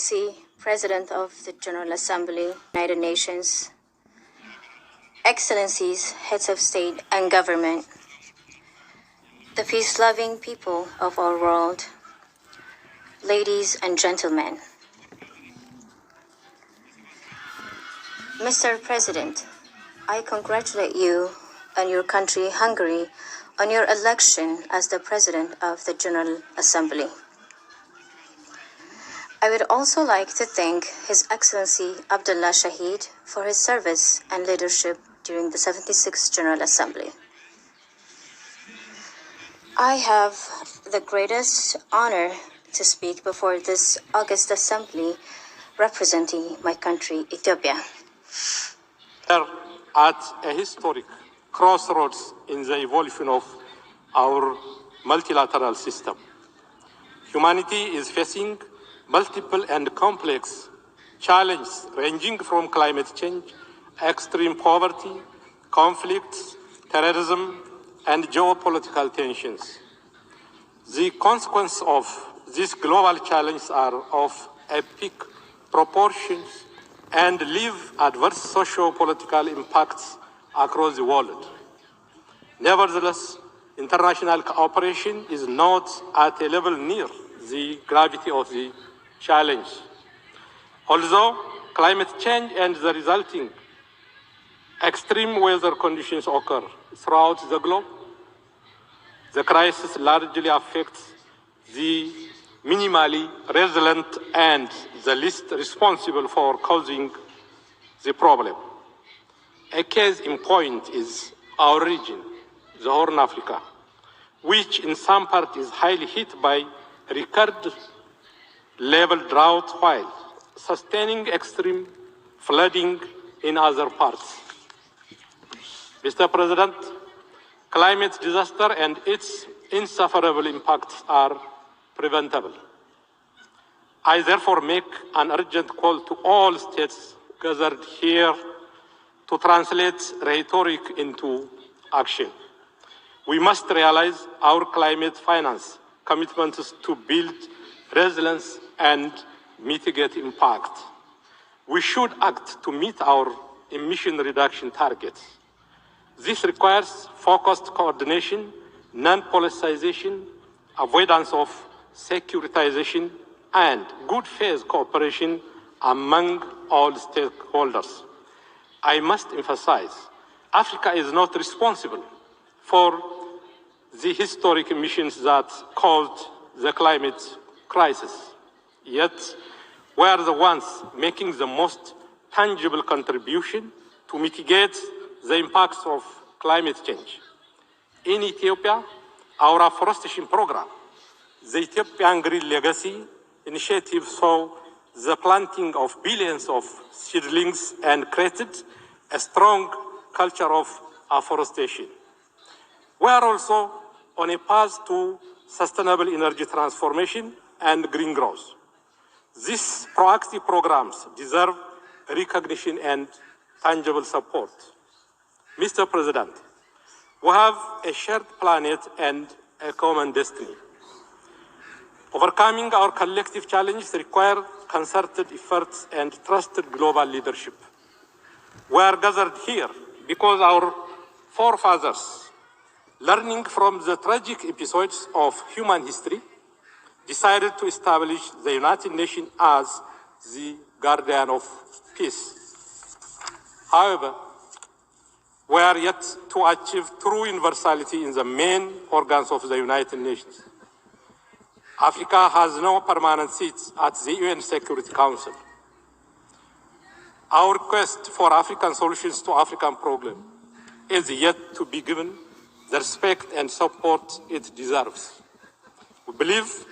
Excellency, President of the General Assembly, United Nations, Excellencies, Heads of State and Government, the peace-loving people of our world, ladies and gentlemen. Mr. President, I congratulate you and your country, Hungary, on your election as the President of the General Assembly. I would also like to thank His Excellency Abdullah Shahid for his service and leadership during the 76th General Assembly. I have the greatest honor to speak before this August Assembly representing my country, Ethiopia. At a historic crossroads in the evolution of our multilateral system. Humanity is facing multiple and complex challenges ranging from climate change, extreme poverty, conflicts, terrorism, and geopolitical tensions. The consequences of these global challenges are of epic proportions and leave adverse socio-political impacts across the world. Nevertheless, international cooperation is not at a level near the gravity of the challenge. Although climate change and the resulting extreme weather conditions occur throughout the globe, the crisis largely affects the minimally resilient and the least responsible for causing the problem. A case in point is our region, the Horn of Africa, which in some part is highly hit by record-level drought while sustaining extreme flooding in other parts. Mr. President, climate disaster and its insufferable impacts are preventable. I therefore make an urgent call to all states gathered here to translate rhetoric into action. We must realize our climate finance commitments to build resilience and mitigate impact. We should act to meet our emission reduction targets. This requires focused coordination, non-politicization, avoidance of securitization, and good faith cooperation among all stakeholders. I must emphasize, Africa is not responsible for the historic emissions that caused the climate crisis. Yet, we are the ones making the most tangible contribution to mitigate the impacts of climate change. In Ethiopia, our afforestation program, the Ethiopian Green Legacy initiative, saw the planting of billions of seedlings and created a strong culture of afforestation. We are also on a path to sustainable energy transformation and green growth. These proactive programs deserve recognition and tangible support. Mr. President, we have a shared planet and a common destiny. Overcoming our collective challenges require concerted efforts and trusted global leadership. We are gathered here because our forefathers, learning from the tragic episodes of human history, decided to establish the United Nations as the guardian of peace. However, we are yet to achieve true universality in the main organs of the United Nations. Africa has no permanent seats at the UN Security Council. Our quest for African solutions to African problems is yet to be given the respect and support it deserves. We believe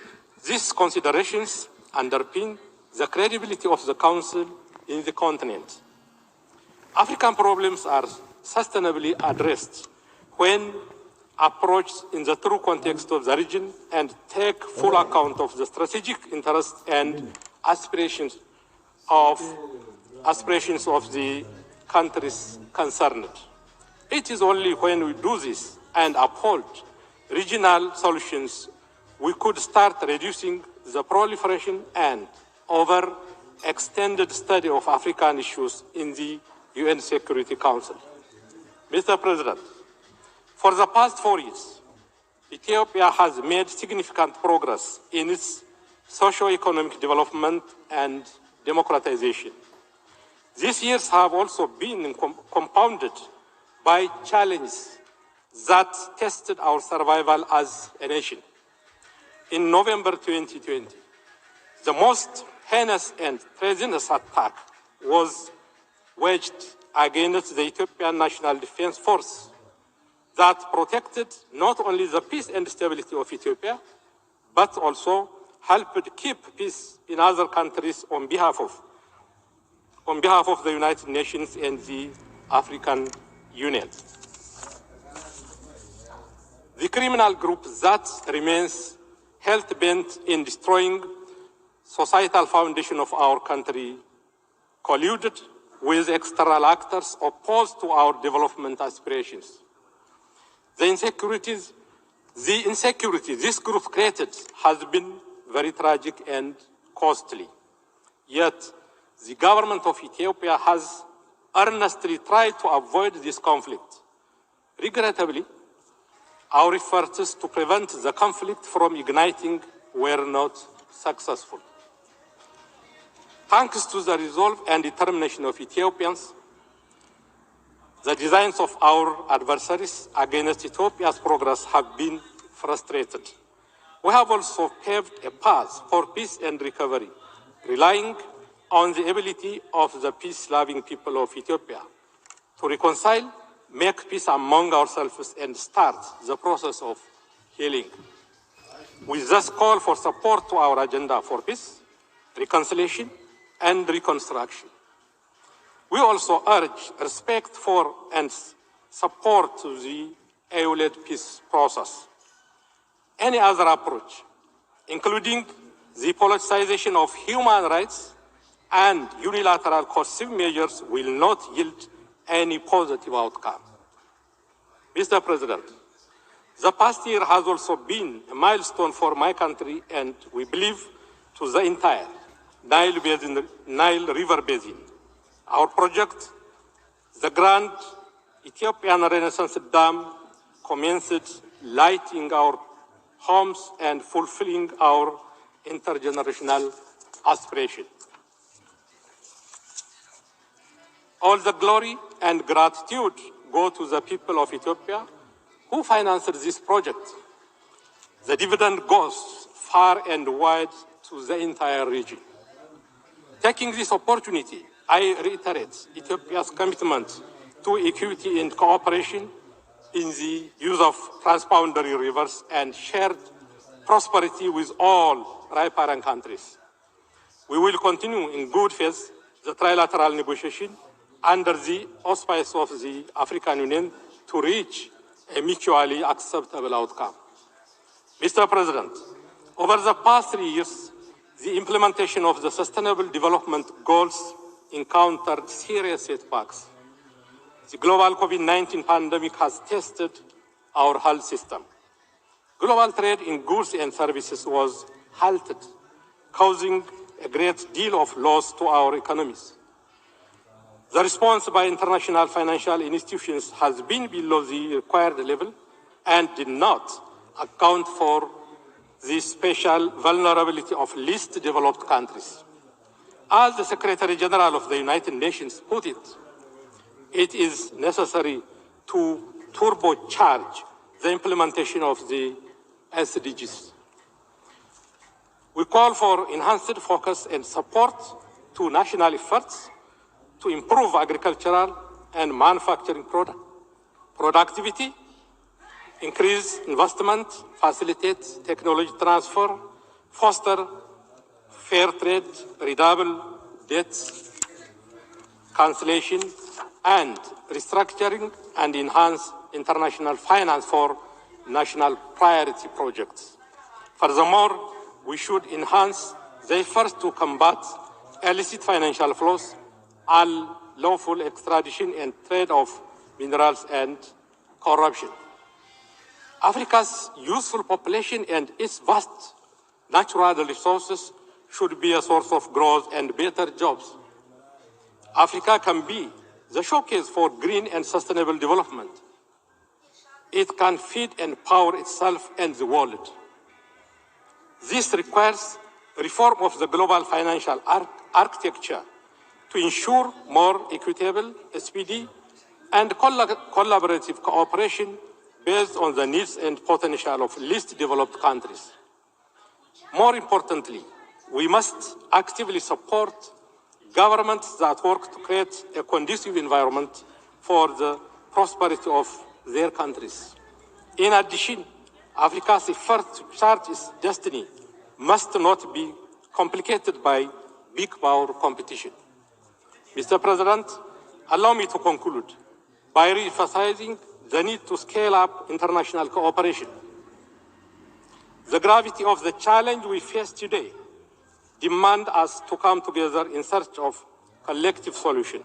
these considerations underpin the credibility of the Council in the continent. African problems are sustainably addressed when approached in the true context of the region and take full account of the strategic interests and aspirations of the countries concerned. It is only when we do this and uphold regional solutions we could start reducing the proliferation and over extended study of African issues in the UN Security Council. Mr. President, for the past 4 years, Ethiopia has made significant progress in its socio-economic development and democratization. These years have also been compounded by challenges that tested our survival as a nation. In November 2020, the most heinous and treasonous attack was waged against the Ethiopian National Defense Force that protected not only the peace and stability of Ethiopia, but also helped keep peace in other countries on behalf of the United Nations and the African Union. The criminal group that remains hell-bent in destroying societal foundation of our country colluded with external actors opposed to our development aspirations. The insecurity this group created has been very tragic and costly. Yet, the government of Ethiopia has earnestly tried to avoid this conflict. Regrettably, our efforts to prevent the conflict from igniting were not successful. Thanks to the resolve and determination of Ethiopians, the designs of our adversaries against Ethiopia's progress have been frustrated. We have also paved a path for peace and recovery, relying on the ability of the peace-loving people of Ethiopia to reconcile, make peace among ourselves, and start the process of healing. We thus call for support to our agenda for peace, reconciliation, and reconstruction. We also urge respect for and support to the EU-led peace process. Any other approach, including the politicization of human rights and unilateral coercive measures, will not yield any positive outcome. Mr. President, the past year has also been a milestone for my country and, we believe, to the entire Nile River Basin. Our project, the Grand Ethiopian Renaissance Dam, commenced lighting our homes and fulfilling our intergenerational aspiration. All the glory and gratitude go to the people of Ethiopia who financed this project. The dividend goes far and wide to the entire region. Taking this opportunity, I reiterate Ethiopia's commitment to equity and cooperation in the use of transboundary rivers and shared prosperity with all riparian countries. We will continue in good faith the trilateral negotiation under the auspice of the African Union to reach a mutually acceptable outcome. Mr. President, over the past 3 years, the implementation of the Sustainable Development Goals encountered serious setbacks. The global COVID-19 pandemic has tested our health system. Global trade in goods and services was halted, causing a great deal of loss to our economies. The response by international financial institutions has been below the required level and did not account for the special vulnerability of least developed countries. As the Secretary General of the United Nations put it, it is necessary to turbocharge the implementation of the SDGs. We call for enhanced focus and support to national efforts to improve agricultural and manufacturing productivity, increase investment, facilitate technology transfer, foster fair trade, redouble debt cancellation, and restructuring and enhance international finance for national priority projects. Furthermore, we should enhance the efforts to combat illicit financial flows, unlawful extradition and trade of minerals and corruption. Africa's youthful population and its vast natural resources should be a source of growth and better jobs. Africa can be the showcase for green and sustainable development. It can feed and power itself and the world. This requires reform of the global financial architecture to ensure more equitable, speedy, and collaborative cooperation based on the needs and potential of least developed countries. More importantly, we must actively support governments that work to create a conducive environment for the prosperity of their countries. In addition, Africa's effort to chart its destiny must not be complicated by big power competition. Mr. President, allow me to conclude by re-emphasizing the need to scale up international cooperation. The gravity of the challenge we face today demands us to come together in search of collective solution.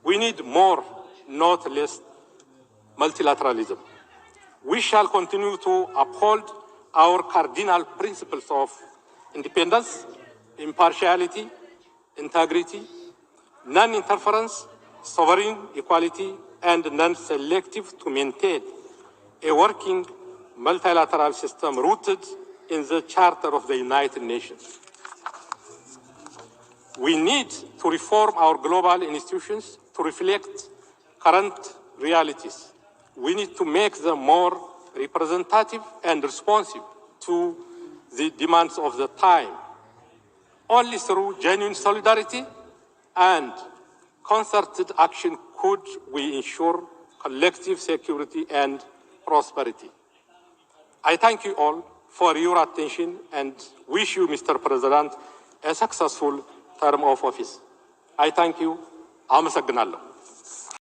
We need more, not less, multilateralism. We shall continue to uphold our cardinal principles of independence, impartiality, integrity, non-interference, sovereign equality, and non-selective to maintain a working multilateral system rooted in the Charter of the United Nations. We need to reform our global institutions to reflect current realities. We need to make them more representative and responsive to the demands of the time. Only through genuine solidarity and concerted action could we ensure collective security and prosperity. I thank you all for your attention and wish you, Mr. President, a successful term of office. I thank you. አመሰግናለሁ።